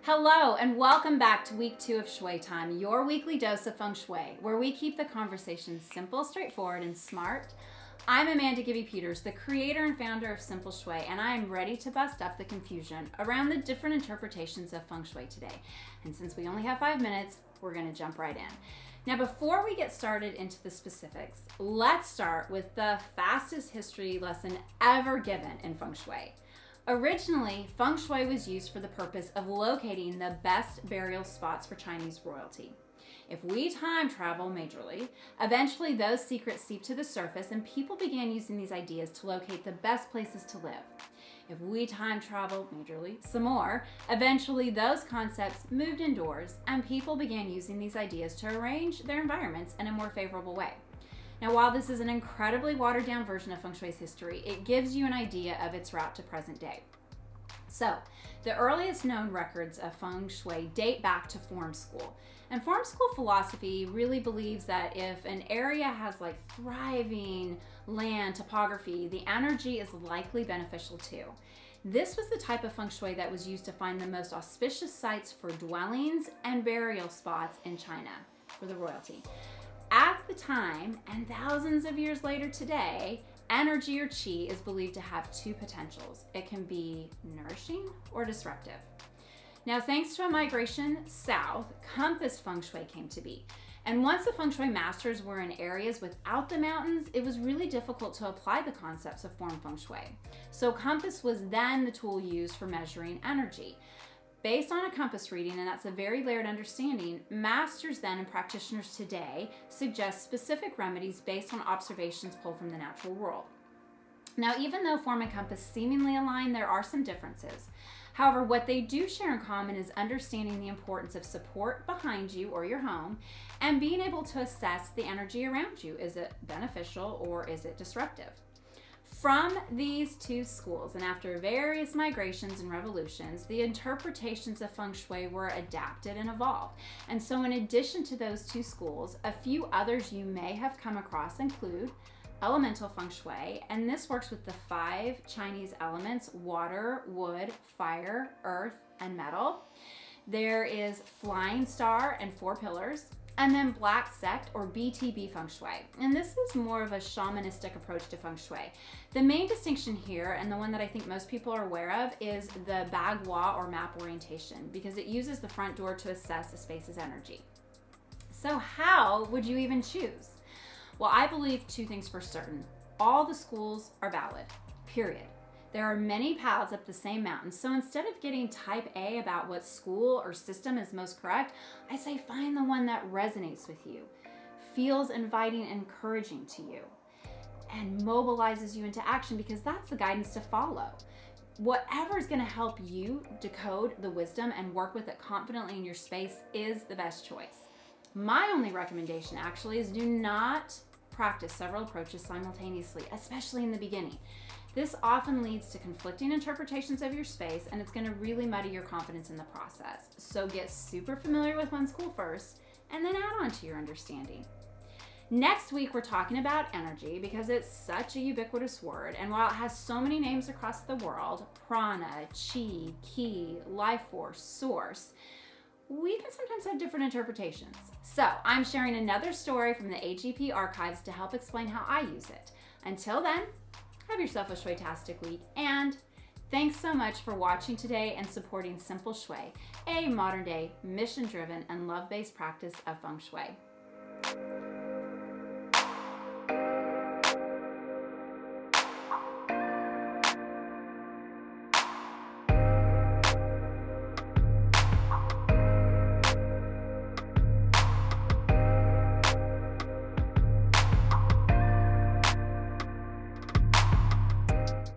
Hello and welcome back to week 2 of Shui Time, your weekly dose of Feng Shui, where we keep the conversation simple, straightforward, and smart. I'm Amanda Gibby Peters, the creator and founder of Simple Shui, and I am ready to bust up the confusion around the different interpretations of Feng Shui today. And since we only have 5 minutes, we're going to jump right in. Now, before we get started into the specifics, let's start with the fastest history lesson ever given in Feng Shui. Originally, Feng Shui was used for the purpose of locating the best burial spots for Chinese royalty. If we time travel majorly, eventually those secrets seep to the surface and people began using these ideas to locate the best places to live. If we time travel majorly some more, eventually those concepts moved indoors and people began using these ideas to arrange their environments in a more favorable way. Now, while this is an incredibly watered down version of Feng Shui's history, it gives you an idea of its route to present day. So, the earliest known records of Feng Shui date back to form school. And form school philosophy really believes that if an area has thriving land topography, the energy is likely beneficial too. This was the type of Feng Shui that was used to find the most auspicious sites for dwellings and burial spots in China for the royalty. At the time, and thousands of years later today, energy or qi is believed to have two potentials. It can be nourishing or disruptive. Now, thanks to a migration south, compass Feng Shui came to be. And once the Feng Shui masters were in areas without the mountains, it was really difficult to apply the concepts of form Feng Shui. So compass was then the tool used for measuring energy. Based on a compass reading, and that's a very layered understanding, masters then and practitioners today suggest specific remedies based on observations pulled from the natural world. Now, even though form and compass seemingly align, there are some differences. However, what they do share in common is understanding the importance of support behind you or your home and being able to assess the energy around you. Is it beneficial or is it disruptive? From these two schools, and after various migrations and revolutions, the interpretations of Feng Shui were adapted and evolved. And so in addition to those two schools, a few others you may have come across include elemental Feng Shui, and this works with the 5 Chinese elements: water, wood, fire, earth, and metal. There is flying star and 4 pillars. And then black sect or BTB Feng Shui. And this is more of a shamanistic approach to Feng Shui. The main distinction here, and the one that I think most people are aware of, is the bagua or map orientation, because it uses the front door to assess a space's energy. So how would you even choose? Well, I believe 2 things for certain. All the schools are valid, period. There are many paths up the same mountain, so instead of getting type A about what school or system is most correct, I say find the one that resonates with you, feels inviting and encouraging to you, and mobilizes you into action, because that's the guidance to follow. Whatever is going to help you decode the wisdom and work with it confidently in your space is the best choice. My only recommendation actually is do not practice several approaches simultaneously, especially in the beginning. This often leads to conflicting interpretations of your space, and it's going to really muddy your confidence in the process. So get super familiar with one school first, and then add on to your understanding. Next week, we're talking about energy because it's such a ubiquitous word, and while it has so many names across the world, prana, chi, ki, life force, source, we can sometimes have different interpretations. So I'm sharing another story from the AGP archives to help explain how I use it. Until then, have yourself a Shui-tastic week, and thanks so much for watching today and supporting Simple Shui, a modern-day, mission-driven, and love-based practice of Feng Shui.